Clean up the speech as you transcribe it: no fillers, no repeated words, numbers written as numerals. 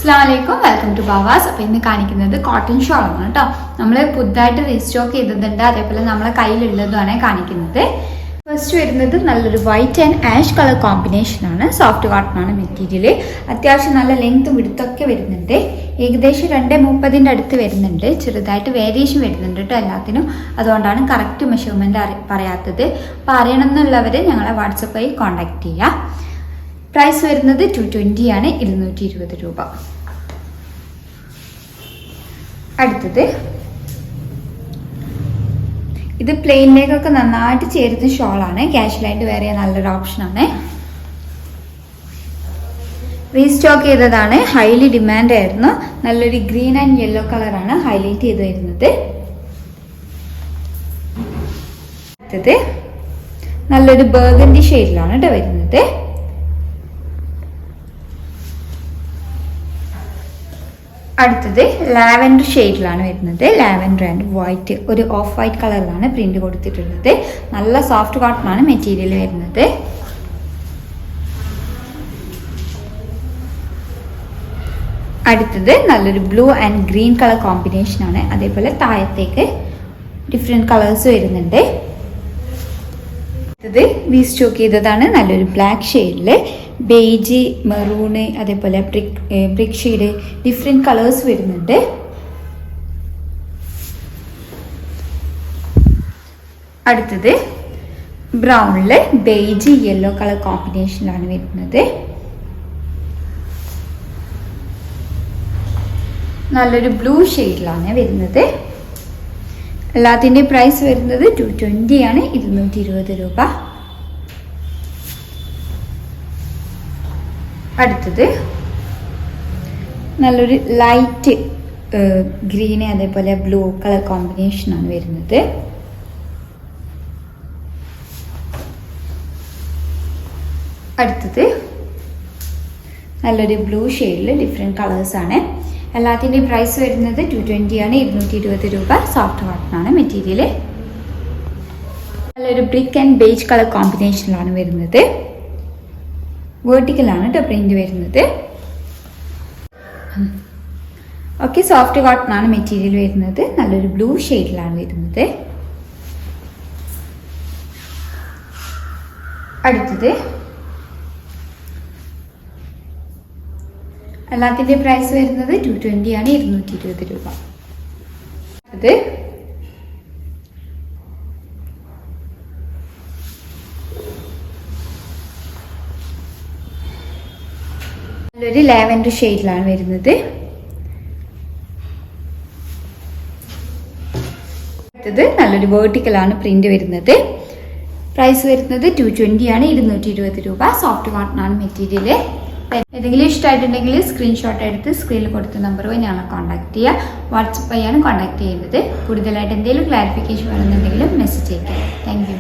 അസ്സലാമലൈക്കും, welcome to Bavas. അപ്പോൾ ഇന്ന് കാണിക്കുന്നത് കോട്ടൺ ഷോളാണ് കേട്ടോ. നമ്മൾ പുതുതായിട്ട് റീസ്റ്റോക്ക് ചെയ്തിട്ടുണ്ട്, അതേപോലെ നമ്മളെ കയ്യിലുള്ളതുമാണ് കാണിക്കുന്നത്. ഫസ്റ്റ് വരുന്നത് നല്ലൊരു വൈറ്റ് ആൻഡ് ആഷ് കളർ കോമ്പിനേഷനാണ്. സോഫ്റ്റ് കോട്ടൺ ആണ് മെറ്റീരിയൽ. അത്യാവശ്യം നല്ല ലെങ്ത്തും വിടുത്തൊക്കെ വരുന്നുണ്ട്. ഏകദേശം 2:30 അടുത്ത് വരുന്നുണ്ട്. ചെറുതായിട്ട് വേരിയേഷൻ വരുന്നുണ്ട് കേട്ടോ എല്ലാത്തിനും. അതുകൊണ്ടാണ് കറക്റ്റ് മെഷർമെൻറ്റ് പറയാത്തത്. അപ്പോൾ അറിയണമെന്നുള്ളവർ ഞങ്ങളെ വാട്സപ്പ് വഴി കോൺടാക്ട് ചെയ്യുക. പ്രൈസ് വരുന്നത് 220 ആണ്, 220 രൂപ. അടുത്തത് ഇത് പ്ലെയിനിലേക്കൊക്കെ നന്നായിട്ട് ചേരുന്ന ഷോളാണ്. കാഷ്വലായിട്ട് വേറെ നല്ലൊരു ഓപ്ഷനാണ്. റീസ്റ്റോക്ക് ചെയ്തതാണ്. ഹൈലി ഡിമാൻഡ് ആയിരുന്നു. നല്ലൊരു ഗ്രീൻ ആൻഡ് യെല്ലോ കളറാണ് ഹൈലൈറ്റ് ചെയ്ത് വരുന്നത്. അടുത്തത് നല്ലൊരു ബർഗണ്ടി ഷെയ്ഡിലാണ് കേട്ടോ വരുന്നത്. അടുത്തത് ലാവൻഡർ ഷെയ്ഡിലാണ് വരുന്നത്. ലാവൻഡർ ആൻഡ് വൈറ്റ്, ഒരു ഓഫ് വൈറ്റ് കളറിലാണ് പ്രിന്റ് കൊടുത്തിട്ടുള്ളത്. നല്ല സോഫ്റ്റ് കോട്ടൺ ആണ് മെറ്റീരിയൽ വരുന്നത്. അടുത്തത് നല്ലൊരു blue and green colour combination ആണ്. അതേപോലെ താഴത്തേക്ക് ഡിഫറെന്റ് കളേഴ്സ് വരുന്നുണ്ട്. അടുത്തത് റീസ്റ്റോക്ക് ചെയ്തതാണ്. നല്ലൊരു ബ്ലാക്ക് ഷെയ്ഡില് ബേജ്, മെറൂണ്, അതേപോലെ ബ്രിക്ക് ഷെയ്ഡ്, ഡിഫറെന്റ് കളേഴ്സ് വരുന്നുണ്ട്. അടുത്തത് ബ്രൗണില് ബേജ് യെല്ലോ കളർ കോമ്പിനേഷനിലാണ് വരുന്നത്. നല്ലൊരു ബ്ലൂ ഷെയ്ഡിലാണ് വരുന്നത്. എല്ലാത്തിൻ്റെയും പ്രൈസ് വരുന്നത് 220 ആണ്, 220 രൂപ. അടുത്തത് നല്ലൊരു ലൈറ്റ് ഗ്രീന് അതേപോലെ ബ്ലൂ കളർ കോമ്പിനേഷനാണ് വരുന്നത്. അടുത്തത് നല്ലൊരു ബ്ലൂ ഷെയ്ഡിൽ ഡിഫറെൻറ്റ് കളേഴ്സാണ്. എല്ലാത്തിൻ്റെയും പ്രൈസ് വരുന്നത് 220 ആണ്, 220 രൂപ. സോഫ്റ്റ് കോട്ടൺ ആണ് മെറ്റീരിയൽ. നല്ലൊരു ബ്രിക്ക് ആൻഡ് ബേജ് കളർ കോമ്പിനേഷനിലാണ് വരുന്നത്. വേർട്ടിക്കലാണ് കേട്ടോ പ്രിന്റ് വരുന്നത്. ഓക്കെ, സോഫ്റ്റ് കോട്ടൺ ആണ് മെറ്റീരിയൽ വരുന്നത്. നല്ലൊരു ബ്ലൂ ഷെയ്ഡിലാണ് വരുന്നത്. അടുത്തത് എല്ലാത്തിൻ്റെ പ്രൈസ് വരുന്നത് 220 ആണ്, 220 രൂപ. അത് നല്ലൊരു ലാവൻഡർ ഷെയ്ഡിലാണ് വരുന്നത്. അടുത്തത് നല്ലൊരു വേർട്ടിക്കലാണ് പ്രിന്റ് വരുന്നത്. പ്രൈസ് വരുന്നത് 220 ആണ്, 220 രൂപ. സോഫ്റ്റ് കോട്ടൺ ആണ് മെറ്റീരിയൽ. ഏതെങ്കിലും ഇഷ്ടമായിട്ടുണ്ടെങ്കിൽ സ്ക്രീൻഷോട്ട് എടുത്ത് സ്ക്രീനിൽ കൊടുത്ത നമ്പർ വഴി ഞങ്ങളെ കോൺടാക്ട് ചെയ്യുക. വാട്സപ്പ് വഴിയാണ് കോൺടാക്ട് ചെയ്യുന്നത്. കൂടുതലായിട്ട് എന്തെങ്കിലും ക്ലാരിഫിക്കേഷൻ വേണമെന്നുണ്ടെങ്കിലും മെസ്സേജ് അയക്കാം. Thank you.